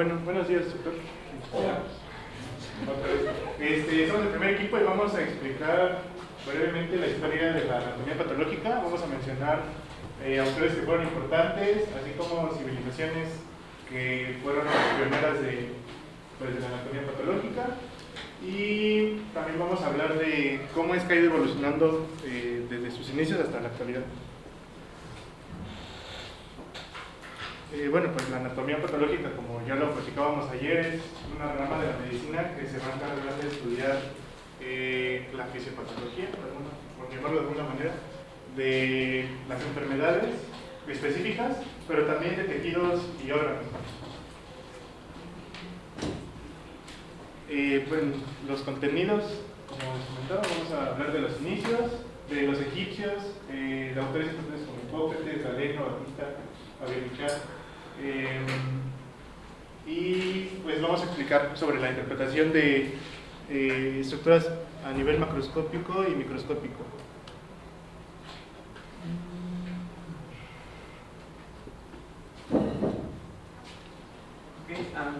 Buenos días, doctor. Hola. Somos el primer equipo y vamos a explicar brevemente la historia de la anatomía patológica. Vamos a mencionar autores que fueron importantes, así como civilizaciones que fueron pioneras de la anatomía patológica. Y también vamos a hablar de cómo es que ha ido evolucionando desde sus inicios hasta la actualidad. Bueno, pues la anatomía patológica, como ya lo platicábamos ayer, es una rama de la medicina que se va a encargar de estudiar la fisiopatología, por llamarlo de alguna manera, de las enfermedades específicas, pero también de tejidos y órganos. Bueno, los contenidos, como les comentaba, vamos a hablar de los inicios, de los egipcios, de autores importantes como Hipócrates, Galeno, Batista, Averichat, y pues vamos a explicar sobre la interpretación de estructuras a nivel macroscópico y microscópico.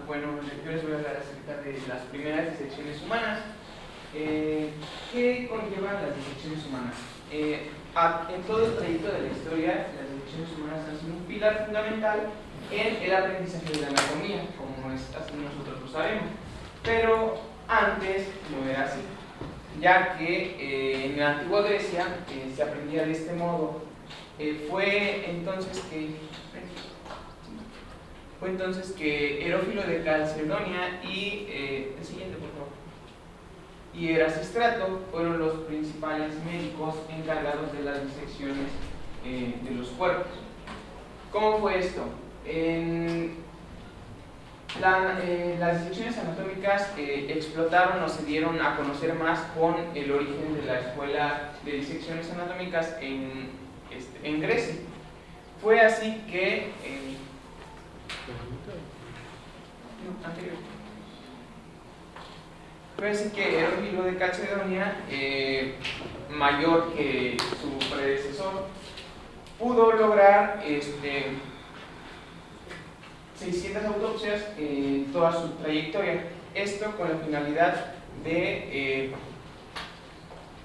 Bueno, yo les voy a hablar acerca de las primeras disecciones humanas. ¿Qué conllevan las disecciones humanas? En todo el trayecto de la historia, las disecciones humanas han sido un pilar fundamental en el aprendizaje de la anatomía, como así nosotros lo sabemos. Pero antes no era así, ya que en la antigua Grecia se aprendía de este modo. Fue entonces que Herófilo de Calcedonia y el siguiente, por favor, y Erasístrato fueron los principales médicos encargados de las disecciones de los cuerpos. ¿Cómo fue esto? Las disecciones anatómicas explotaron o se dieron a conocer más con el origen de la escuela de disecciones anatómicas en Grecia. Fue así que Herófilo de Calcedonia, mayor que su predecesor, pudo lograr 600 autopsias en toda su trayectoria. Esto con la finalidad de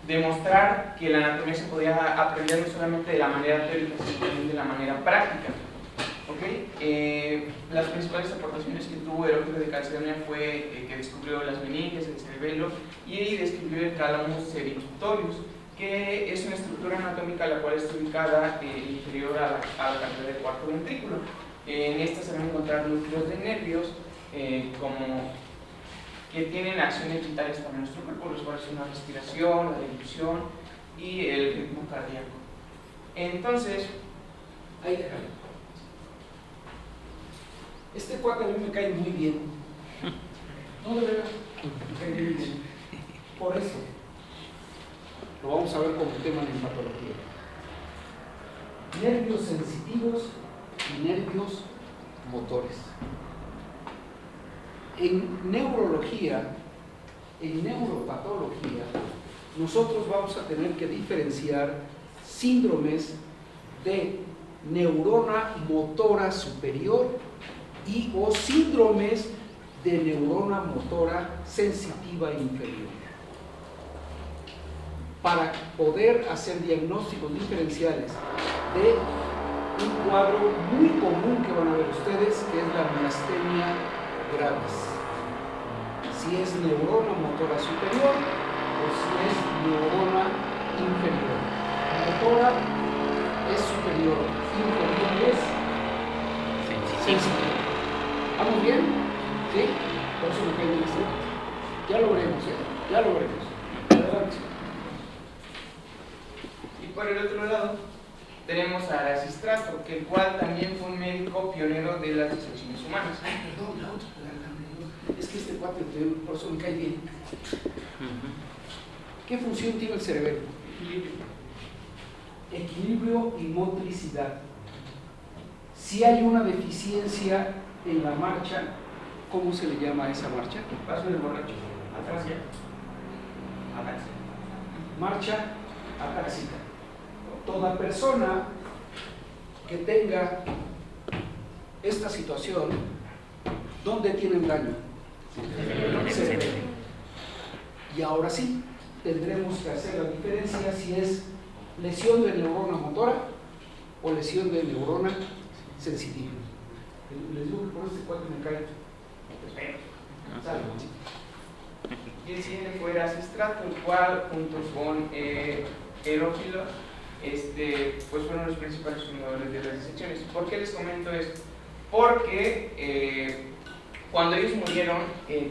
demostrar que la anatomía se podía aprender no solamente de la manera teórica, sino también de la manera práctica. Las principales aportaciones que tuvo Herófilo de Calcedonia fue que descubrió las meninges, el cerebelo, y describió el calamus cervitorius, que es una estructura anatómica la cual está ubicada inferior a la cavidad del cuarto ventrículo. En esta se van a encontrar núcleos de nervios como que tienen acciones vitales para nuestro cuerpo, los cuales son la respiración, la difusión y el ritmo cardíaco. Entonces, ahí déjalo. Este cuate a mí me cae muy bien. No, de verdad, me cae muy bien. Por eso, lo vamos a ver como tema en patología. Nervios sensitivos y nervios motores. En neurología, en neuropatología, nosotros vamos a tener que diferenciar síndromes de neurona motora superior y o síndromes de neurona motora sensitiva inferior. Para poder hacer diagnósticos diferenciales de un cuadro muy común que van a ver ustedes, que es la miastenia gravis. Si es neurona motora superior o si es neurona inferior. Motora es superior, inferior es sensitiva. ¿Vamos bien? ¿Sí? Por eso me cae bien este. Ya lo veremos, ya lo veremos. Adelante. Y por el otro lado tenemos a Erasístrato, que el cual también fue un médico pionero de las disecciones humanas. Ay, perdón, la otra. Es que este cuate, por eso me cae bien. ¿Qué función tiene el cerebelo? Equilibrio y motricidad. Si hay una deficiencia en la marcha, ¿cómo se le llama a esa marcha? Paso del borracho. Atrasia. Marcha atáxica. Toda persona que tenga esta situación ¿Dónde tienen daño? Cerebro. Y ahora sí, tendremos que hacer la diferencia si es lesión de neurona motora o lesión de neurona sensitiva. Les digo que por este cuadro me cae. Y el siguiente fue Asistrato, el cual junto con Herófilo pues fueron los principales fundadores de las disecciones. ¿Por qué les comento esto? Porque cuando ellos murieron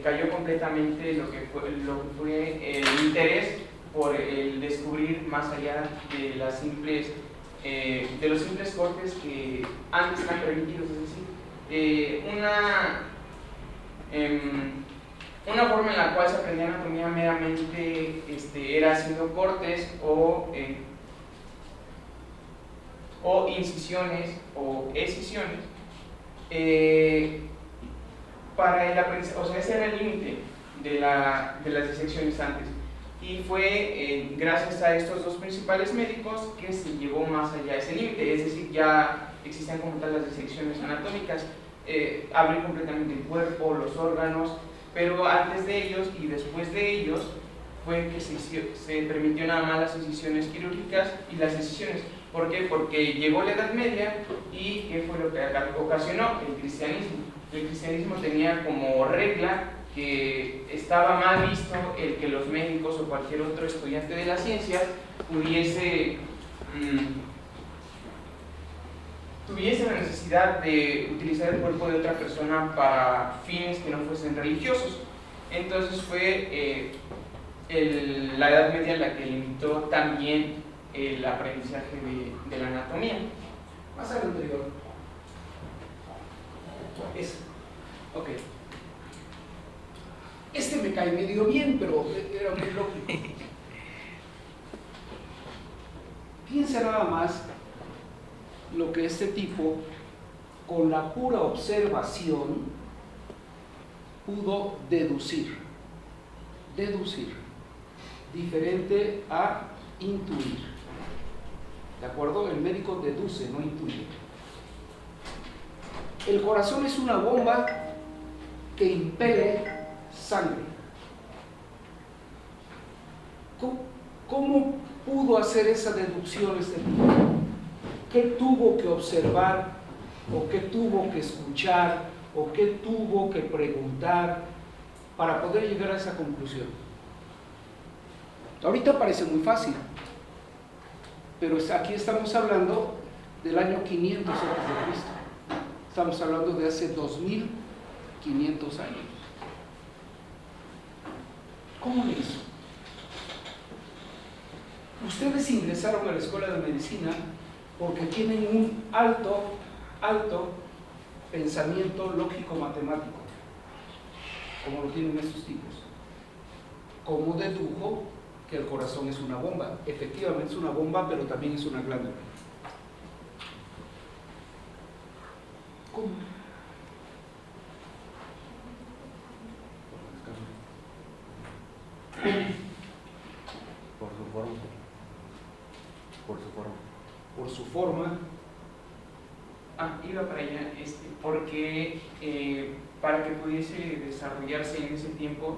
cayó completamente lo que fue el interés por el descubrir más allá de las simples de los simples cortes que antes eran permitidos, es decir, una forma en la cual se aprendía anatomía meramente era haciendo cortes o incisiones o excisiones para el aprendizaje. O sea, ese era el límite de las disecciones antes, y fue gracias a estos dos principales médicos que se llevó más allá de ese límite, es decir, ya existían como tal las disecciones anatómicas, abrir completamente el cuerpo, los órganos, pero antes de ellos y después de ellos fue que se permitió nada más las incisiones quirúrgicas y las excisiones. ¿Por qué? Porque llegó la Edad Media y ¿qué fue lo que ocasionó? El cristianismo. El cristianismo tenía como regla que estaba mal visto el que los médicos o cualquier otro estudiante de la ciencia tuviese la necesidad de utilizar el cuerpo de otra persona para fines que no fuesen religiosos. Entonces fue la Edad Media la que limitó también el aprendizaje de la anatomía. Más al anterior. Ok. Este me cae medio bien, pero era muy lógico. Piensa nada más lo que este tipo, con la pura observación, pudo deducir. Diferente a intuir. ¿De acuerdo? El médico deduce, no intuye. El corazón es una bomba que impele sangre. ¿Cómo pudo hacer esa deducción este tipo? ¿Qué tuvo que observar, o qué tuvo que escuchar, o qué tuvo que preguntar para poder llegar a esa conclusión? Ahorita parece muy fácil, pero aquí estamos hablando del año 500 a.C. Estamos hablando de hace 2500 años. ¿Cómo lo hizo? Ustedes ingresaron a la escuela de medicina porque tienen un alto pensamiento lógico-matemático, como lo tienen estos tipos. ¿Cómo dedujo que el corazón es una bomba? Efectivamente es una bomba, pero también es una glándula. ¿Cómo? Por su forma. Por su forma. Iba para allá, porque para que pudiese desarrollarse en ese tiempo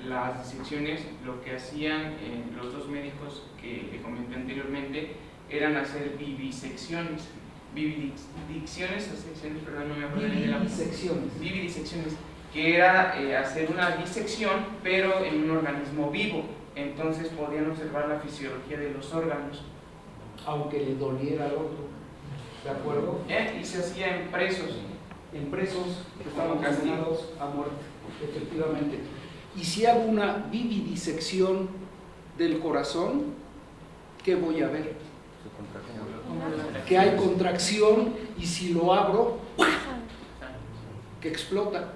las disecciones, lo que hacían los dos médicos que le comenté anteriormente eran hacer vivisecciones. Vividisecciones, que era hacer una disección, pero en un organismo vivo. Entonces podían observar la fisiología de los órganos. Aunque le doliera al otro. ¿De acuerdo? Y se hacía en presos. En presos que estaban condenados a muerte, efectivamente. Y si hago una vividisección del corazón, ¿qué voy a ver? Que hay contracción, y si lo abro, que explota,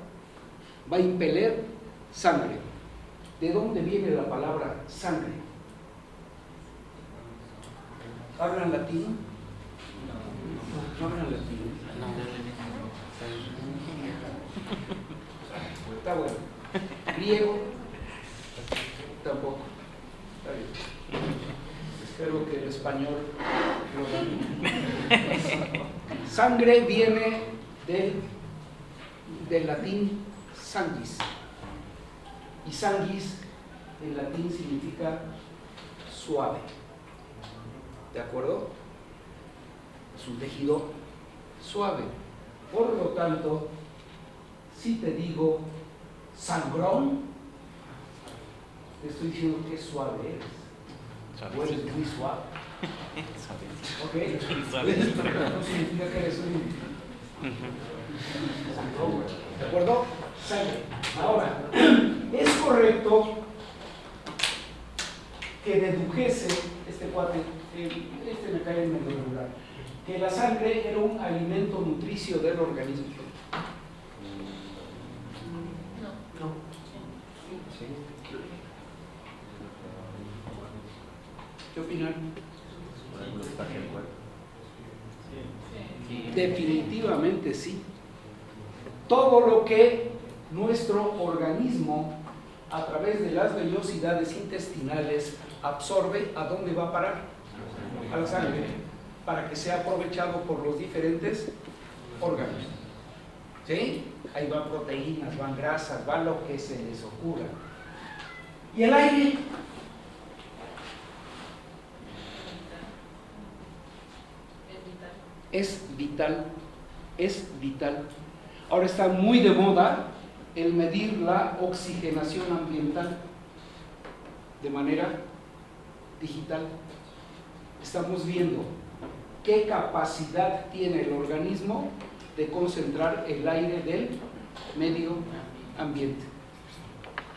va a impeler sangre. ¿De dónde viene la palabra sangre? ¿Hablan latino? No hablan latino. Está bueno. Griego, tampoco. Está bien. Espero que el español lo domine. Sangre viene del latín sanguis. Y sanguis en latín significa suave. ¿De acuerdo? Es un tejido suave. Por lo tanto, si te digo sangrón, te estoy diciendo que suave eres. O eres muy suave. ¿Ok? No significa que eres un sangrón. ¿De acuerdo? Sangre. Ahora, es correcto que dedujese este cuate, este me cae en medio regular, que la sangre era un alimento nutricio del organismo. No. Sí. ¿Qué opinan? Definitivamente sí. Todo lo que nuestro organismo a través de las vellosidades intestinales absorbe, ¿a dónde va a parar? A la sangre, para que sea aprovechado por los diferentes órganos. ¿Sí? Ahí van proteínas, van grasas, va lo que se les ocurra. ¿Y el aire? Es vital, es vital. Ahora está muy de moda el medir la oxigenación ambiental de manera digital. Estamos viendo qué capacidad tiene el organismo de concentrar el aire del medio ambiente.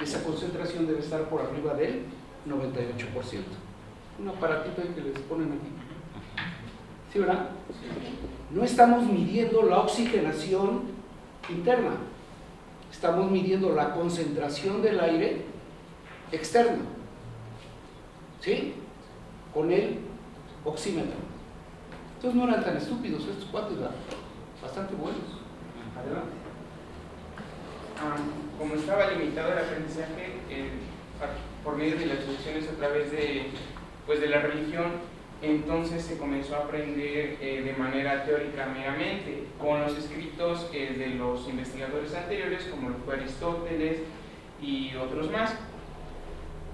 Esa concentración debe estar por arriba del 98%. Un aparatito que les ponen aquí. ¿Sí, verdad? No estamos midiendo la oxigenación interna, estamos midiendo la concentración del aire externo, ¿sí? Con el oxímetro. Entonces no eran tan estúpidos estos cuates, ¿verdad? Bastante buenos. Adelante. Como estaba limitado el aprendizaje por medio de las lecciones a través de la religión, entonces se comenzó a aprender de manera teórica meramente, con los escritos de los investigadores anteriores, como lo fue Aristóteles y otros más.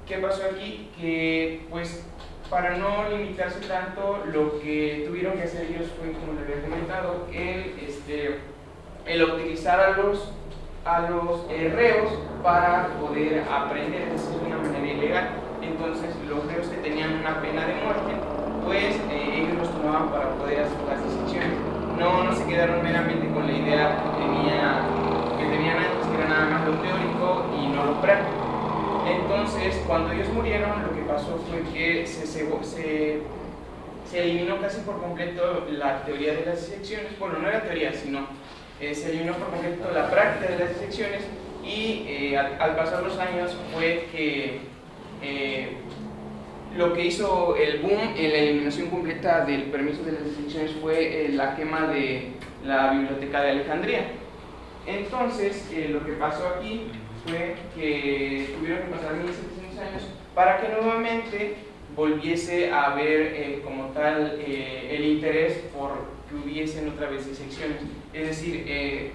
¿Qué pasó aquí? Que pues para no limitarse tanto, lo que tuvieron que hacer ellos fue, como les había comentado, el utilizar a los reos para poder aprender, es decir, de una manera ilegal. Entonces los reos que tenían una pena de muerte, pues ellos los tomaban para poder hacer las disecciones. No se quedaron meramente con la idea que tenían antes, que era nada más lo teórico y no lo práctico. Entonces, cuando ellos murieron, lo que pasó fue que se eliminó casi por completo la teoría de las disecciones. Bueno, no era teoría, sino se eliminó por completo la práctica de las disecciones, y al pasar los años fue que lo que hizo el boom en la eliminación completa del permiso de las disecciones fue la quema de la Biblioteca de Alejandría. Entonces, lo que pasó aquí fue que tuvieron que pasar 1700 años para que nuevamente volviese a haber como tal el interés por que hubiesen otra vez disecciones. Es decir,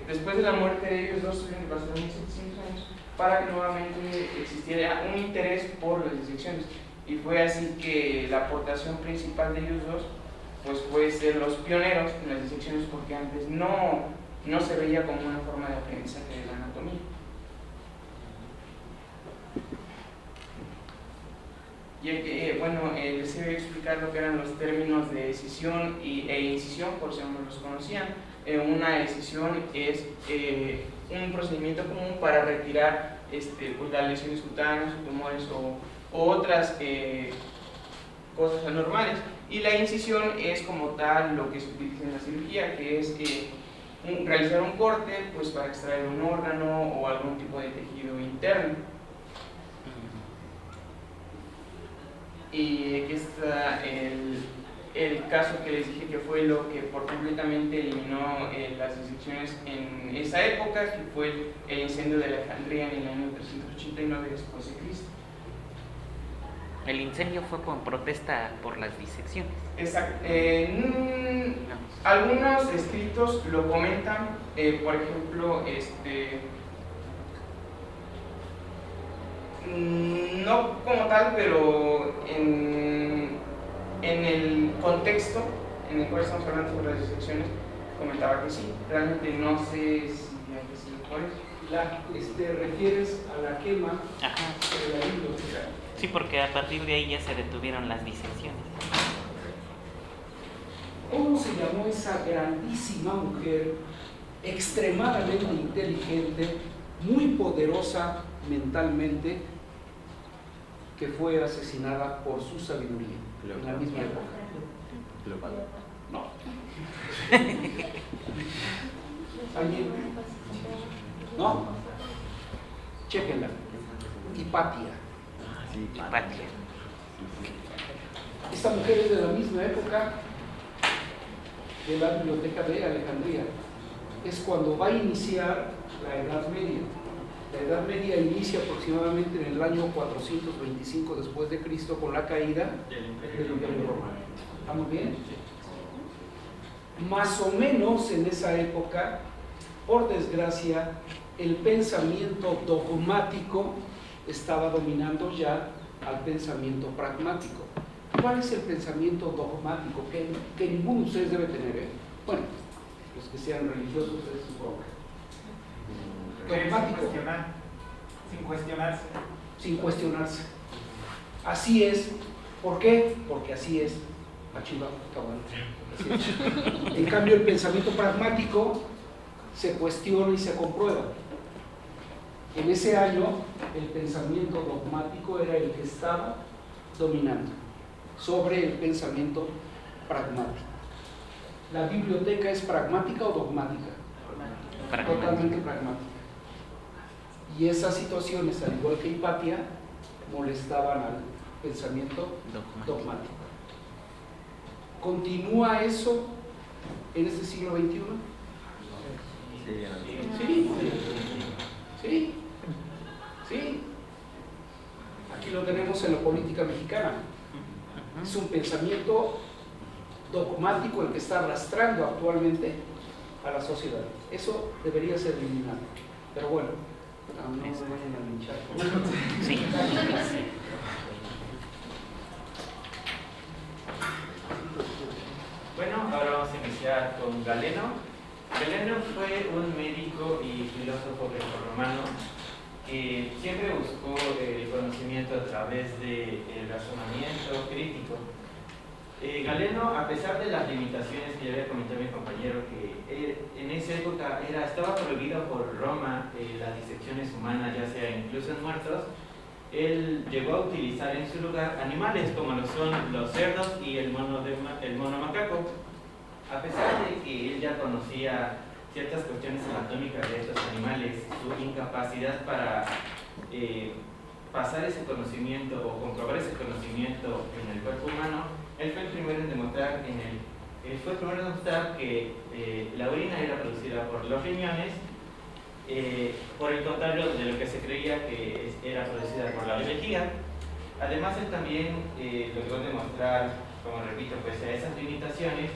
después de la muerte de ellos dos tuvieron que pasar 1700 años para que nuevamente existiera un interés por las disecciones. Y fue así que la aportación principal de ellos dos pues fue ser los pioneros en las disecciones, porque antes no se veía como una forma de aprendizaje de la anatomía. Y bueno, les iba a explicar lo que eran los términos de decisión e incisión, por si no los conocían. Una decisión es un procedimiento común para retirar pues, las lesiones cutáneas, tumores o otras cosas anormales. Y la incisión es como tal lo que se utiliza en la cirugía, que es realizar un corte pues, para extraer un órgano o algún tipo de tejido interno. Y aquí está el caso que les dije que fue lo que por completamente eliminó las disecciones en esa época, que fue el incendio de Alejandría en el año 389 después de Cristo. el incendio fue por protesta por las disecciones. Exacto. Algunos escritos lo comentan, por ejemplo, no como tal, pero en el contexto en el cual estamos hablando sobre las disecciones, comentaba que sí. Realmente no sé si hay que ser por eso. ¿Te refieres a la quema Ajá. de la biblioteca? Sí, porque a partir de ahí ya se detuvieron las disecciones. ¿Cómo se llamó esa grandísima mujer, extremadamente inteligente, muy poderosa mentalmente, que fue asesinada por su sabiduría en la misma época? Cleopatra. No. ¿Alguien? ¿No? Chéquenla. Hipatia. Sí, Hipatia. Esta mujer es de la misma época de la biblioteca de Alejandría. Es cuando va a iniciar la Edad Media. La Edad Media inicia aproximadamente en el año 425 después de Cristo con la caída del Imperio Romano. ¿Estamos bien? Más o menos en esa época, por desgracia, el pensamiento dogmático estaba dominando ya al pensamiento pragmático. ¿Cuál es el pensamiento dogmático que ninguno de ustedes debe tener? Bueno, los que sean religiosos es su bronca. Dogmático. Sin cuestionarse. Sin cuestionarse. Así es. ¿Por qué? Porque así es. Así es. En cambio, el pensamiento pragmático se cuestiona y se comprueba. En ese año, el pensamiento dogmático era el que estaba dominando sobre el pensamiento pragmático. ¿La biblioteca es pragmática o dogmática? Totalmente pragmática. Y esas situaciones, al igual que Hipatia, molestaban al pensamiento dogmático. ¿Continúa eso en este siglo XXI? Sí. Sí. Sí. Aquí lo tenemos en la política mexicana. Es un pensamiento dogmático el que está arrastrando actualmente a la sociedad. Eso debería ser eliminado. Pero bueno, no me vayan a linchar. Sí. Bueno, ahora vamos a iniciar con Galeno. Galeno fue un médico y filósofo grecorromano que siempre buscó el conocimiento a través del razonamiento crítico. Galeno, a pesar de las limitaciones que ya había comentado mi compañero, que en esa época estaba prohibido por Roma las disecciones humanas, ya sea incluso en muertos, él llegó a utilizar en su lugar animales como lo son los cerdos y el mono macaco. A pesar de que él ya conocía ciertas cuestiones anatómicas de estos animales, su incapacidad para pasar ese conocimiento o comprobar ese conocimiento en el cuerpo humano, él fue el primero en demostrar que la orina era producida por los riñones, por el contrario de lo que se creía que era producida por la vejiga. Además, él también logró demostrar, como repito, pese a esas limitaciones,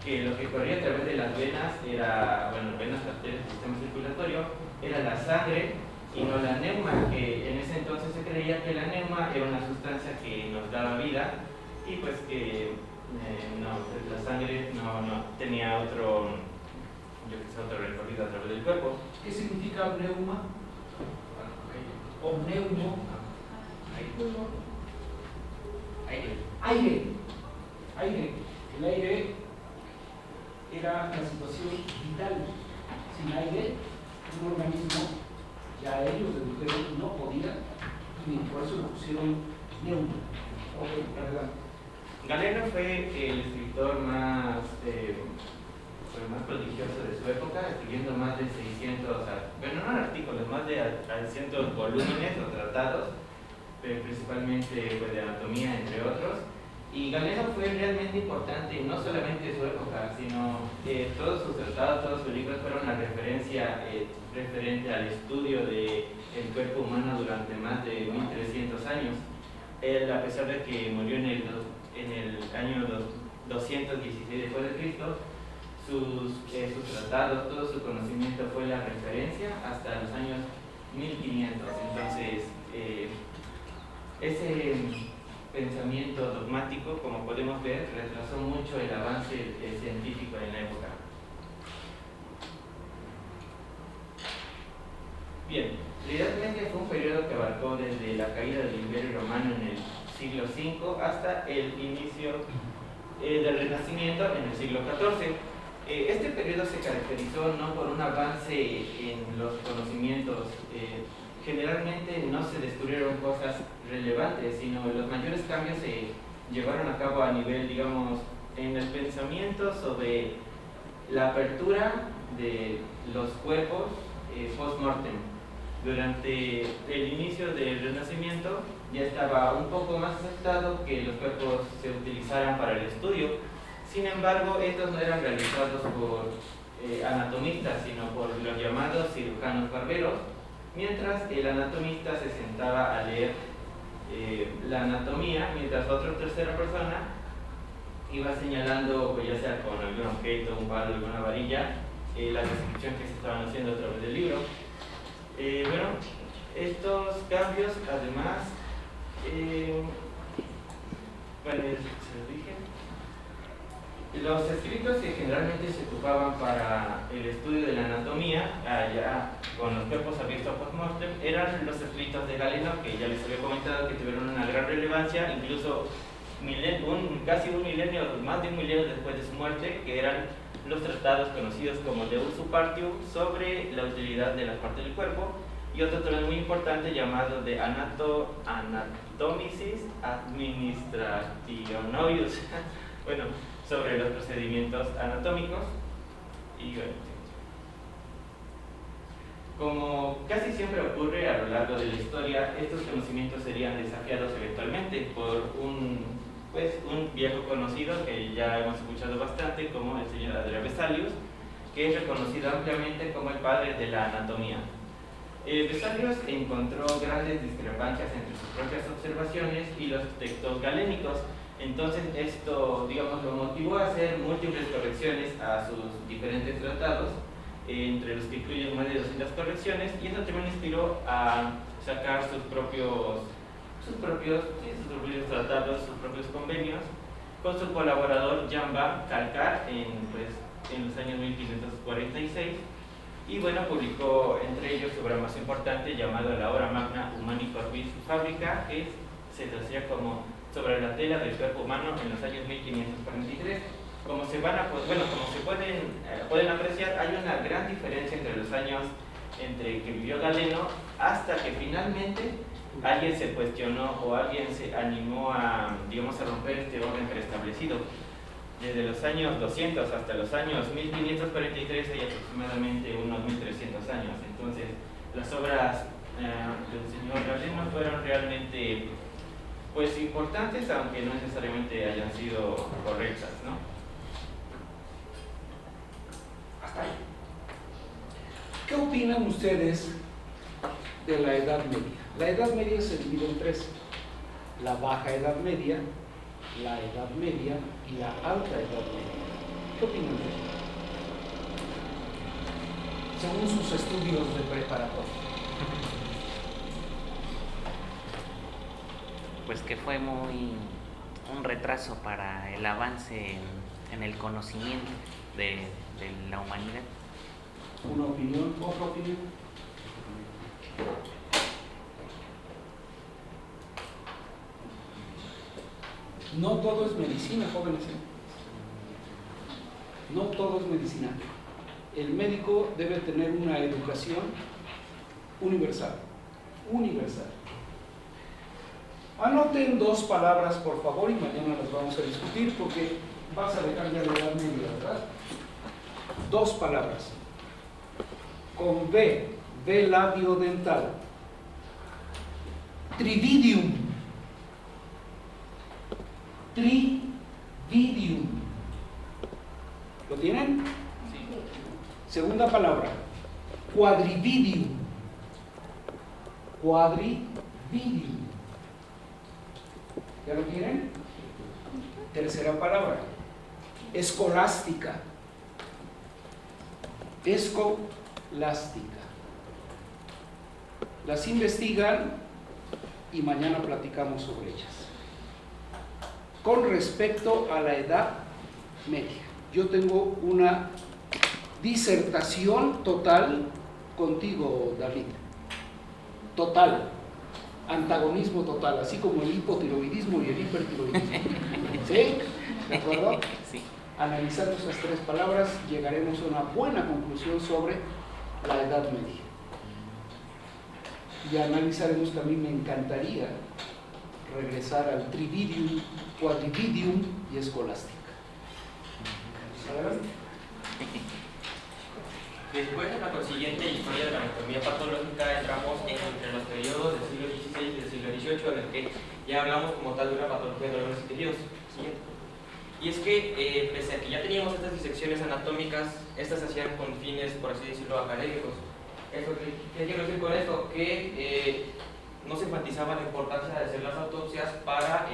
que lo que corría a través de las venas era, venas arterias del sistema circulatorio, era la sangre y no la neuma, que en ese entonces se creía que la neuma era una sustancia que nos daba vida y pues que la sangre no tenía otro recorrido a través del cuerpo. ¿Qué significa pneuma? ¿O neumo? Aire. El aire era la situación vital. Sin aire, un organismo, ya ellos dedujeron, no podía, y por eso le pusieron neuma. Ok, adelante. Galeno fue el escritor más prodigioso de su época, escribiendo más de 600, no artículos, más de 600 volúmenes o tratados, pero principalmente de anatomía, entre otros. Y Galeno fue realmente importante, no solamente en su época, sino todos sus tratados, todos sus libros fueron una referencia referente al estudio del cuerpo humano durante más de 1300 años. él, a pesar de que murió en el año 216 después de Cristo, sus tratados, todo su conocimiento fue la referencia hasta los años 1500. Entonces, ese pensamiento dogmático, como podemos ver, retrasó mucho el avance científico en la época. Bien, la Edad Media fue un periodo que abarcó desde la caída del Imperio Romano en el siglo V hasta el inicio del Renacimiento en el siglo XIV. Este periodo se caracterizó no por un avance en los conocimientos, generalmente no se descubrieron cosas relevantes, sino los mayores cambios se llevaron a cabo a nivel, digamos, en el pensamiento sobre la apertura de los cuerpos post-mortem. Durante el inicio del Renacimiento ya estaba un poco más aceptado que los cuerpos se utilizaran para el estudio. Sin embargo, estos no eran realizados por anatomistas, sino por los llamados cirujanos barberos, mientras el anatomista se sentaba a leer la anatomía, mientras otra tercera persona iba señalando, pues ya sea con algún objeto, un palo, alguna varilla, la descripción que se estaban haciendo a través del libro. Bueno, estos cambios, además, bueno, se lo dije. Los escritos que generalmente se ocupaban para el estudio de la anatomía, allá con los cuerpos abiertos post-mortem, eran los escritos de Galeno, que ya les había comentado que tuvieron una gran relevancia, incluso casi un milenio, más de un milenio después de su muerte, que eran los tratados conocidos como De Usu Partium sobre la utilidad de las partes del cuerpo, y otro también muy importante llamado de Anatomicis Administrationis, bueno, sobre los procedimientos anatómicos. Y bueno, como casi siempre ocurre a lo largo de la historia, estos conocimientos serían desafiados eventualmente por un viejo conocido que ya hemos escuchado bastante, como el señor Andrea Vesalius, que es reconocido ampliamente como el padre de la anatomía. Vesalius encontró grandes discrepancias entre sus propias observaciones y los textos galénicos. Entonces esto, digamos, lo motivó a hacer múltiples correcciones a sus diferentes tratados, entre los que incluyen más de 200 correcciones, y eso también inspiró a sacar sus propios tratados, sus propios convenios, con su colaborador Jean-Baptiste Calcar en los años 1546, y bueno, publicó entre ellos su obra más importante llamada la Obra Magna Humani Corporis Fabrica, que se traducía como sobre la tela del cuerpo humano en los años 1543. Como se pueden apreciar, hay una gran diferencia entre los años entre que vivió Galeno hasta que finalmente alguien se cuestionó o alguien se animó a romper este orden preestablecido. Desde los años 200 hasta los años 1543 hay aproximadamente unos 1300 años. Entonces, las obras del señor Galeno fueron realmente importantes, aunque no necesariamente hayan sido correctas, ¿no? Hasta ahí. ¿Qué opinan ustedes de la Edad Media? La Edad Media se divide en tres: la Baja Edad Media, la Edad Media y la Alta Edad Media. ¿Qué opinan de eso? Según sus estudios de preparatoria. Pues que fue un retraso para el avance en el conocimiento de la humanidad. ¿Una opinión? ¿Otra opinión? No todo es medicina, jóvenes. No todo es medicina. El médico debe tener una educación universal. Universal. Anoten dos palabras, por favor, y mañana las vamos a discutir porque vas a dejar ya la Edad Media, ¿verdad? Dos palabras. Con V, V labio dental. Trividium. Trividium. ¿Lo tienen? Sí. Segunda palabra. Quadrividium. Quadrividium. ¿Ya lo tienen? Tercera palabra, escolástica. Escolástica. Las investigan y mañana platicamos sobre ellas. Con respecto a la Edad Media, yo tengo una disertación total contigo, David. Total. Antagonismo total, así como el hipotiroidismo y el hipertiroidismo. ¿Sí? ¿De acuerdo? Sí. Analizando esas tres palabras, llegaremos a una buena conclusión sobre la Edad Media. Y analizaremos que a mí me encantaría regresar al trividium, quadrividium y escolástica. ¿Adelante? Después, en la consiguiente historia de la anatomía patológica, entramos entre los periodos del siglo XVI y del siglo XVIII, en el que ya hablamos como tal de una patología de órganos y tejidos. Siguiente. Y es que, pese a que ya teníamos estas disecciones anatómicas, estas se hacían con fines, por así decirlo, académicos. ¿Qué quiero decir con esto? Que no se enfatizaba la importancia de hacer las autopsias para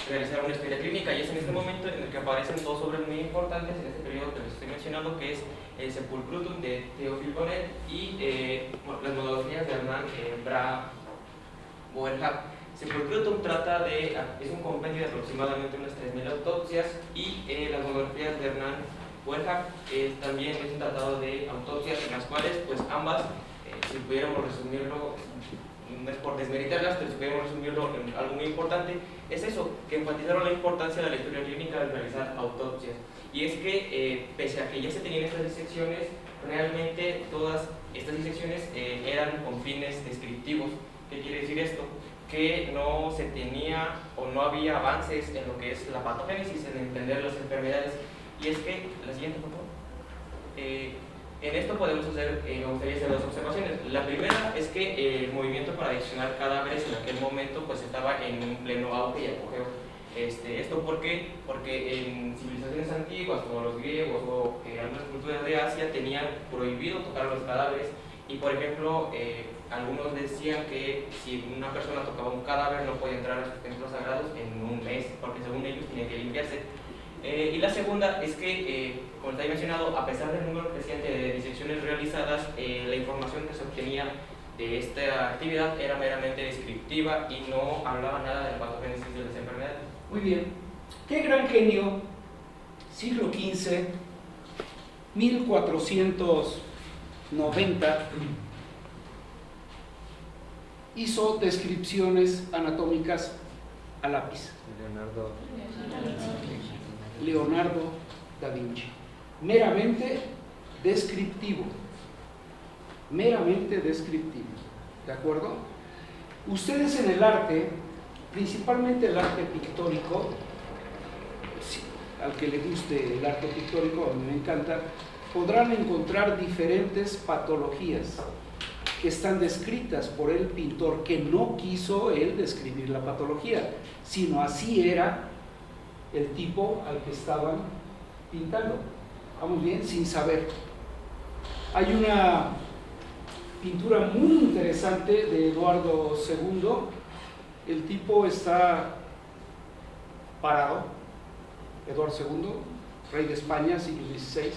realizar una historia clínica, y es en este momento en el que aparecen dos obras muy importantes en este periodo que les estoy mencionando, que es el Sepulcrutum de Théophile Bonnet y las monografías de Hernán Boerhaave. Sepulcrutum trata de, es un compendio de aproximadamente unas 3.000 autopsias, y las monografías de Hernán Boerhaave también es un tratado de autopsias en las cuales, pues ambas, si pudiéramos resumirlo, no es por desmeritarlas, pero si pudiéramos resumirlo en algo muy importante, es eso, que enfatizaron la importancia de la historia clínica al realizar autopsias. Y es que, pese a que ya se tenían estas disecciones, realmente todas estas disecciones eran con fines descriptivos. ¿Qué quiere decir esto? Que no se tenía o no había avances en lo que es la patogénesis, en entender las enfermedades. Y es que, la siguiente, por favor. En esto podemos hacer, me gustaría hacer dos observaciones. La primera es que el movimiento para diseccionar cadáveres en aquel momento pues estaba en un pleno auge y apogeo. ¿Esto por qué? Porque en civilizaciones antiguas como los griegos o algunas culturas de Asia tenían prohibido tocar los cadáveres, y por ejemplo algunos decían que si una persona tocaba un cadáver no podía entrar a sus templos sagrados en un mes, porque según ellos tenía que limpiarse. Y la segunda es que, como les había mencionado, a pesar del número creciente de disecciones realizadas, la información que se obtenía de esta actividad era meramente descriptiva y no hablaba nada de la patogénesis de las enfermedades. Muy bien. Qué gran genio, siglo XV, 1490, hizo descripciones anatómicas a lápiz. Leonardo da Vinci. Meramente descriptivo. Meramente descriptivo. ¿De acuerdo? Ustedes en el arte, principalmente el arte pictórico, al que le guste el arte pictórico, a mí me encanta, podrán encontrar diferentes patologías que están descritas por el pintor, que no quiso él describir la patología, sino así era el tipo al que estaban pintando. Vamos bien, sin saber. Hay una pintura muy interesante de Eduardo II. El tipo está parado, Eduardo II, rey de España, siglo XVI,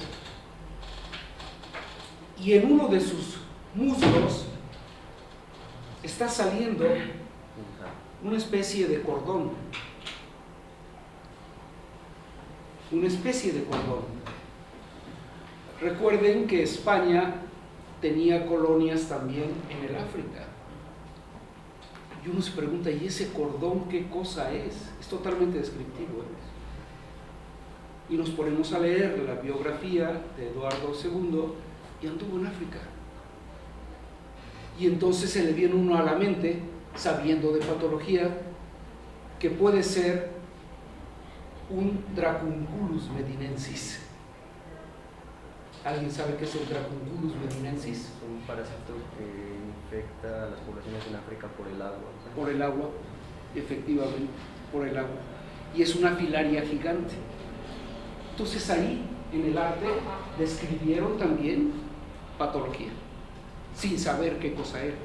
y en uno de sus muslos está saliendo una especie de cordón. Una especie de cordón. Recuerden que España tenía colonias también en el África. Y uno se pregunta, ¿y ese cordón qué cosa es? Es totalmente descriptivo. Y nos ponemos a leer la biografía de Eduardo II y anduvo en África. Y entonces se le viene uno a la mente, sabiendo de patología, que puede ser un Dracunculus medinensis. ¿Alguien sabe qué es el Dracunculus medinensis? Es un parásito que infecta a las poblaciones en África por el agua. Por el agua, efectivamente, por el agua. Y es una filaria gigante. Entonces ahí, en el arte, describieron también patología, sin saber qué cosa era.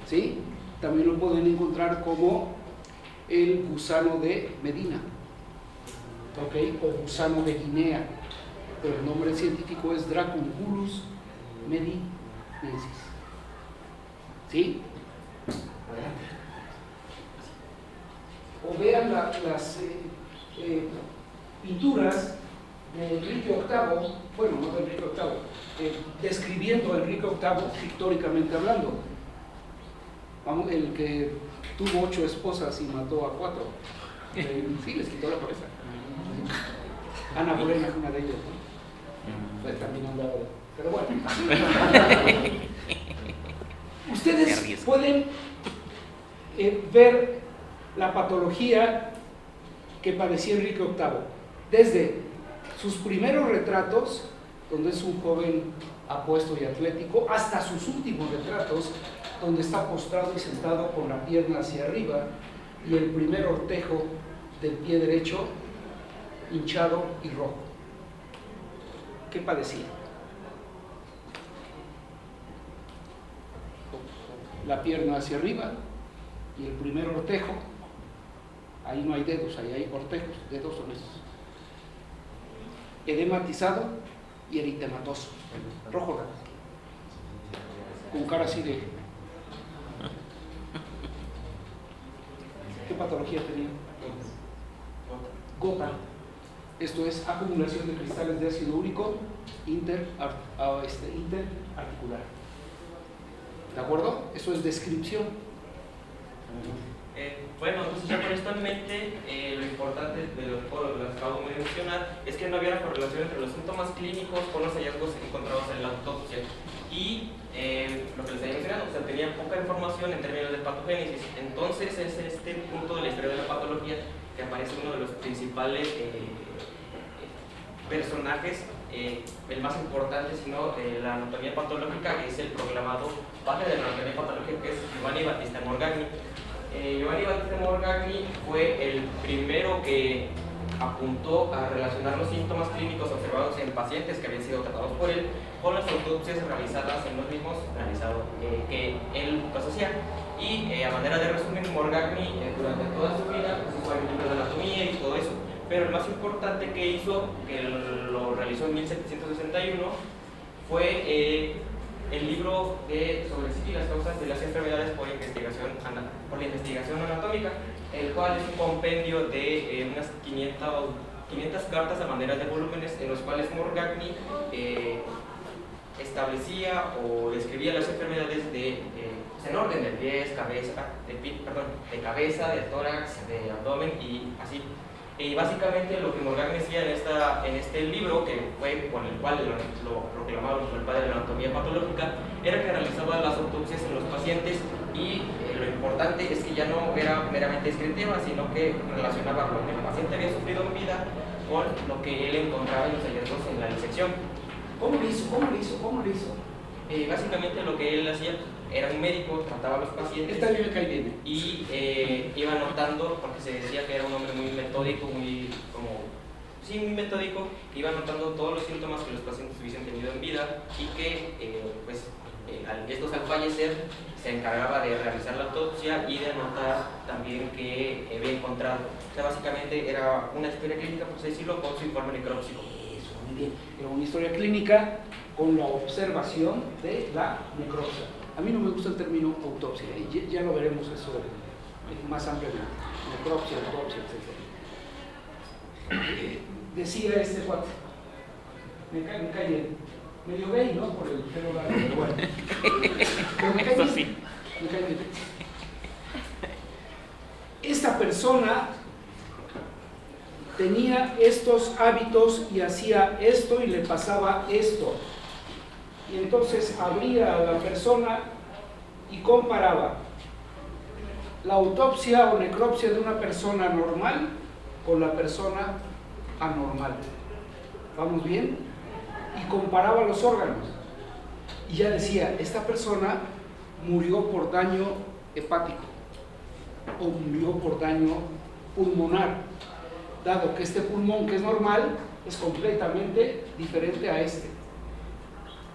¿Sí? También lo pueden encontrar como el gusano de Medina, ¿ok? O gusano de Guinea, pero el nombre científico es Dracunculus medinensis. ¿Sí? O vean las pinturas de Enrique VIII, bueno, no de Enrique VIII, describiendo a Enrique VIII pictóricamente hablando. Vamos, el que tuvo 8 esposas y mató a 4. Sí, les quitó la cabeza. Ana Morena es una de ellas, ¿no? Pues también andaba. Pero bueno. Ustedes pueden ver la patología que padecía Enrique VIII desde sus primeros retratos, donde es un joven apuesto y atlético, hasta sus últimos retratos, donde está postrado y sentado con la pierna hacia arriba y el primer ortejo del pie derecho hinchado y rojo. ¿Qué padecía? La pierna hacia arriba y el primer ortejo, ahí no hay dedos, ahí hay ortejos, dedos son estos. Edematizado y eritematoso, rojo, con cara así de... ¿Qué patología tenía? Gota. Esto es acumulación de cristales de ácido úrico interarticular. ¿De acuerdo? Eso es descripción. Bueno, entonces ya con esto en mente, lo importante de los que les acabo de mencionar es que no había una correlación entre los síntomas clínicos con los hallazgos encontrados en la autopsia. Y lo que les había mencionado, o sea, tenía poca información en términos de patogénesis. Entonces es este punto de la historia de la patología que aparece uno de los principales personajes, el más importante, sino la anatomía patológica, es el proclamado padre de la anatomía patológica, que es Giovanni Battista Morgagni. Giovanni Battista Morgagni fue el primero que apuntó a relacionar los síntomas clínicos observados en pacientes que habían sido tratados por él con las autopsias realizadas en los mismos que él pues, hacía. Y a manera de resumen, Morgagni durante toda su vida pues, hizo el libro de anatomía y todo eso, pero el más importante que hizo, que lo realizó en 1761, fue el libro sobre sí las causas de las enfermedades por la investigación anatómica, el cual es un compendio de unas 500 cartas a manera de volúmenes, en los cuales Morgagni establecía o describía las enfermedades en orden de pies, de cabeza, de tórax, de abdomen y así. Y básicamente lo que Morgagni decía en este libro, que fue con el cual lo proclamaron como el padre de la anatomía patológica, era que realizaba las autopsias en los pacientes y lo importante es que ya no era meramente descriptiva, sino que relacionaba lo que el paciente había sufrido en vida con lo que él encontraba en los hallazgos en la disección. ¿Cómo lo hizo? Básicamente lo que él hacía era un médico, trataba a los pacientes. Esta bien me cae bien. Y iba anotando, porque se decía que era un hombre muy metódico, muy metódico, que iba anotando todos los síntomas que los pacientes hubiesen tenido en vida y que estos al fallecer se encargaba de realizar la autopsia y de anotar también qué había encontrado. O sea, básicamente era una historia clínica, por así decirlo, con su informe necrópsico. Eso, muy bien. Era una historia clínica con la observación de la necropsia. A mí no me gusta el término autopsia, ya lo veremos eso más ampliamente. Necropsia, autopsia, etc. Decía este cuate, me cae bien, medio gay, ¿no? Por el pelo largo, pero bueno. Pero me cae bien. Me cae bien. Esta persona tenía estos hábitos y hacía esto y le pasaba esto. Y entonces abría a la persona y comparaba la autopsia o necropsia de una persona normal con la persona anormal. ¿Vamos bien? Y comparaba los órganos. Y ya decía, esta persona murió por daño hepático o murió por daño pulmonar, dado que este pulmón, que es normal, es completamente diferente a este.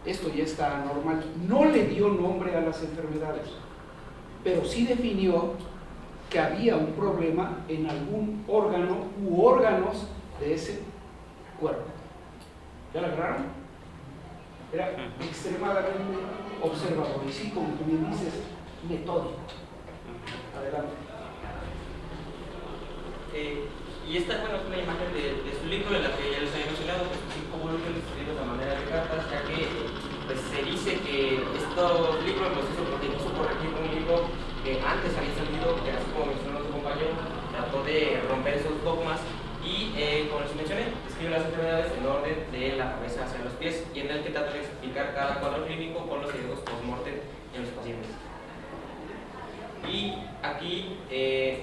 Esto ya está normal. No le dio nombre a las enfermedades, pero sí definió que había un problema en algún órgano u órganos de ese cuerpo. ¿Ya lo agarraron? Era extremadamente observador y sí, como tú bien dices, metódico. Adelante. Y esta, bueno, es una imagen de su libro, de la que ya les había mencionado, pues 5 volúmenes escritos a manera de cartas, ya que pues, se dice que estos libros los hizo porque quiso corregir un libro que antes había salido, que así como mencionó su compañero, trató de romper esos dogmas y, como les mencioné, describe las enfermedades en orden de la cabeza hacia los pies y en el que trata de explicar cada cuadro clínico con los hallazgos post-mortem en los pacientes. Y aquí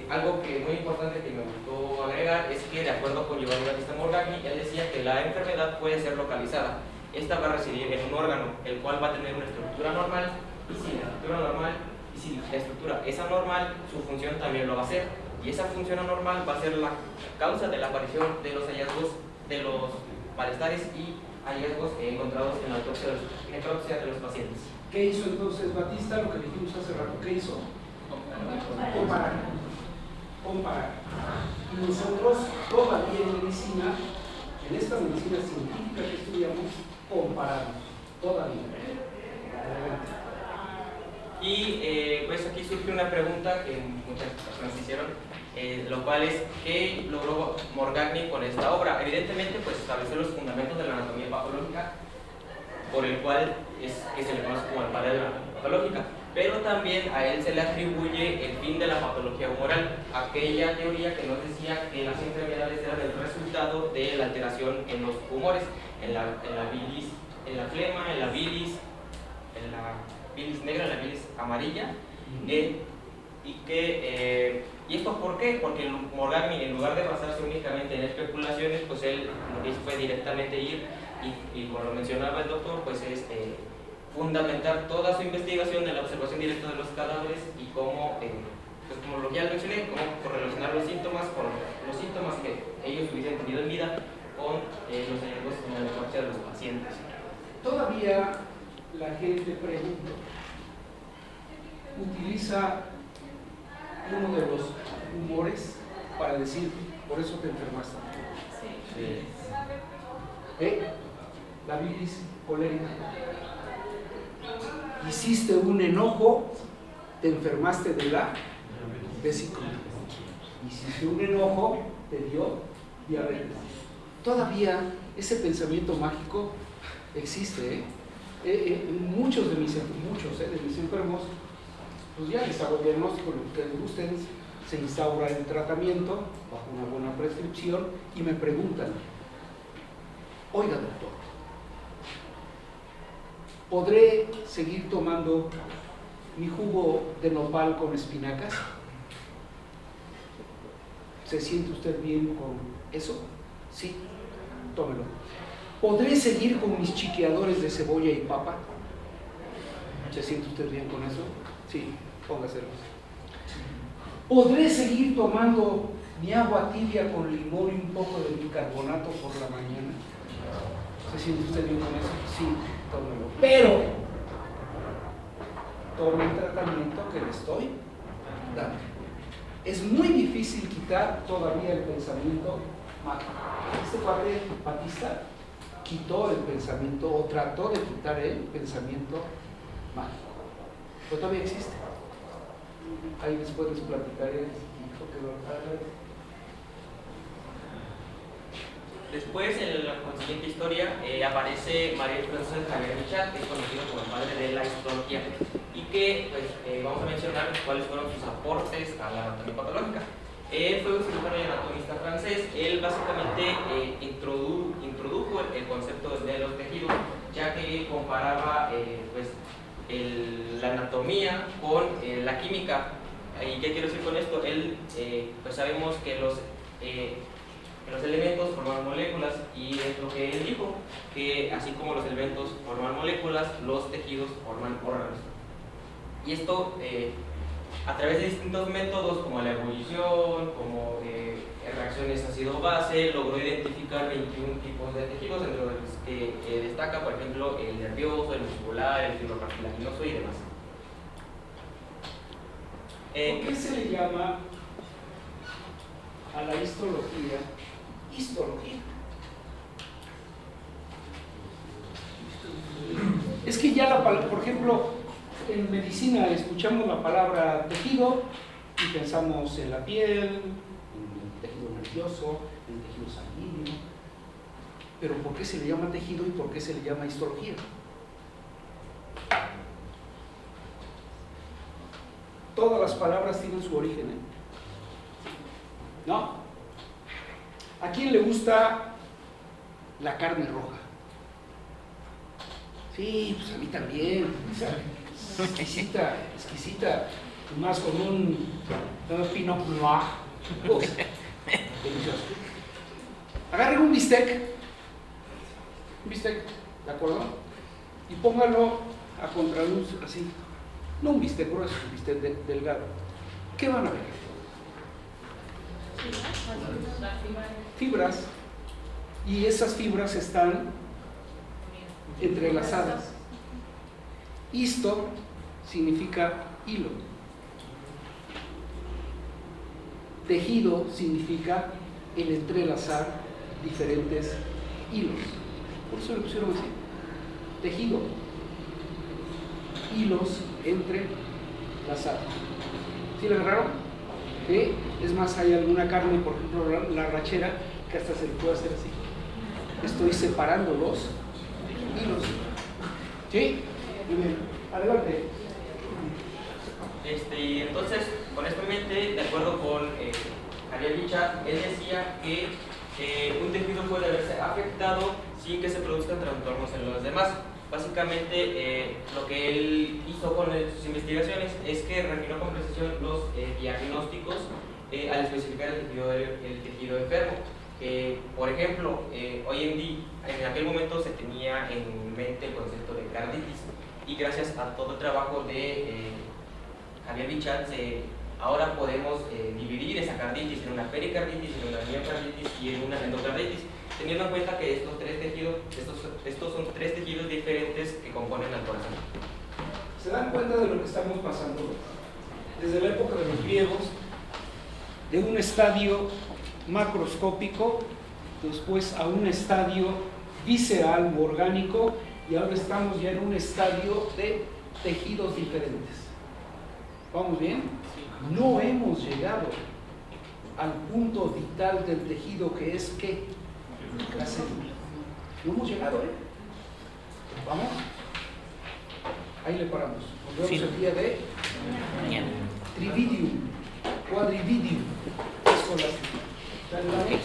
algo que es muy importante que me gustó agregar es que de acuerdo con Giovanni Battista Morgagni, él decía que la enfermedad puede ser localizada. Esta va a residir en un órgano, el cual va a tener una estructura normal y si la estructura es anormal, su función también lo va a hacer. Y esa función anormal va a ser la causa de la aparición de los hallazgos de los malestares y hallazgos encontrados en la necropsia de los pacientes. ¿Qué hizo entonces Batista? Lo que dijimos hace rato, ¿qué hizo? Comparar. Y nosotros todavía en medicina, en esta medicina científica que estudiamos, comparamos. Todavía. Y pues aquí surge una pregunta que muchas personas hicieron, lo cual es ¿qué logró Morgagni con esta obra? Evidentemente pues establecer los fundamentos de la anatomía patológica, por el cual es que se le conoce como el padre de la anatomía patológica. Pero también a él se le atribuye el fin de la patología humoral, aquella teoría que nos decía que las enfermedades eran el resultado de la alteración en los humores, en la bilis, en la flema, en la bilis negra, en la bilis amarilla, ¿y esto por qué? Porque Morgagni, en lugar de basarse únicamente en especulaciones, pues él lo que hizo fue directamente ir y como lo mencionaba el doctor, pues es fundamentar toda su investigación en la observación directa de los cadáveres y cómo, pues como ya lo mencioné, cómo correlacionar los síntomas con los síntomas que ellos hubiesen tenido en vida con los hallazgos en la necropsia de los pacientes. Todavía la gente pregunta, utiliza uno de los humores para decir, por eso te enfermaste. La bilis colérica. Hiciste un enojo, te enfermaste de la vesícula. Hiciste un enojo, te dio diabetes. Todavía ese pensamiento mágico existe. Muchos de mis enfermos, pues ya les hago el diagnóstico, lo que les gusten, se instaura el tratamiento bajo una buena prescripción y me preguntan, oiga doctor, ¿podré seguir tomando mi jugo de nopal con espinacas? ¿Se siente usted bien con eso? Sí, tómelo. ¿Podré seguir con mis chiqueadores de cebolla y papa? ¿Se siente usted bien con eso? Sí, póngaselo. ¿Podré seguir tomando mi agua tibia con limón y un poco de bicarbonato por la mañana? ¿Se siente usted bien con eso? Sí, tómelo. Pero tome el tratamiento que le estoy dando. Es muy difícil quitar todavía el pensamiento mágico. Este cuate Batista quitó el pensamiento o trató de quitar el pensamiento mágico, pero todavía existe. Ahí después les platicaré. Después, en la consiguiente historia, aparece María Francisco Javier Michat, que es conocido como el padre de la histología, y que pues, vamos a mencionar cuáles fueron sus aportes a la anatomía patológica. Él fue un cirujano y anatomista francés. Él básicamente introdujo el concepto de los tejidos, ya que comparaba pues, la anatomía con la química. ¿Y qué quiero decir con esto? Él, pues sabemos que los elementos forman moléculas, y es lo que él dijo, que así como los elementos forman moléculas, los tejidos forman órganos. Y esto a través de distintos métodos como la ebullición, como reacciones ácido-base, logró identificar 21 tipos de tejidos, entre los que destaca, por ejemplo, el nervioso, el muscular, el fibrocartilaginoso y demás. ¿Por qué se le llama a la histología, histología. Es que ya la palabra, por ejemplo, en medicina escuchamos la palabra tejido y pensamos en la piel, en el tejido nervioso, en el tejido sanguíneo. Pero ¿por qué se le llama tejido y por qué se le llama histología? Todas las palabras tienen su origen, ¿eh? ¿No? ¿A quién le gusta la carne roja? Sí, pues a mí también. Exquisita, exquisita. Y más con un pinot noir. Uf, delicioso. Agarren un bistec, ¿de acuerdo? Y póngalo a contraluz así. No un bistec grueso, un bistec delgado. ¿Qué van a ver? Fibras. Y esas fibras están entrelazadas. Histo significa hilo. Tejido significa el entrelazar diferentes hilos. Por eso le pusieron así. Tejido. Hilos entrelazados. ¿Sí lo agarraron? ¿Sí? Es más, hay alguna carne, por ejemplo la rachera, que hasta se le puede hacer así. Estoy separando los hilos. ¿Sí? Muy bien. Adelante. Entonces, honestamente, de acuerdo con Javier Bichat, él decía que un tejido puede verse afectado sin que se produzcan trastornos en los demás. Básicamente, lo que él hizo con sus investigaciones es que refinó con precisión los diagnósticos al especificar el tejido enfermo. Por ejemplo, hoy en día, en aquel momento se tenía en mente el concepto de carditis, y gracias a todo el trabajo de Javier Bichat, ahora podemos dividir esa carditis en una pericarditis, en una miocarditis y en una endocarditis, teniendo en cuenta que estos son tres tejidos diferentes que componen al corazón. ¿Se dan cuenta de lo que estamos pasando? Desde la época de los griegos, de un estadio macroscópico, después a un estadio visceral o orgánico, y ahora estamos ya en un estadio de tejidos diferentes. ¿Vamos bien? No hemos llegado al punto vital del tejido, que es ¿qué? La célula. No hemos llegado, ¿eh? ¿Vamos? Ahí le paramos. Nos vemos el día de Mañana. Trividium, Quadrividium, escolástico. Dale, dale.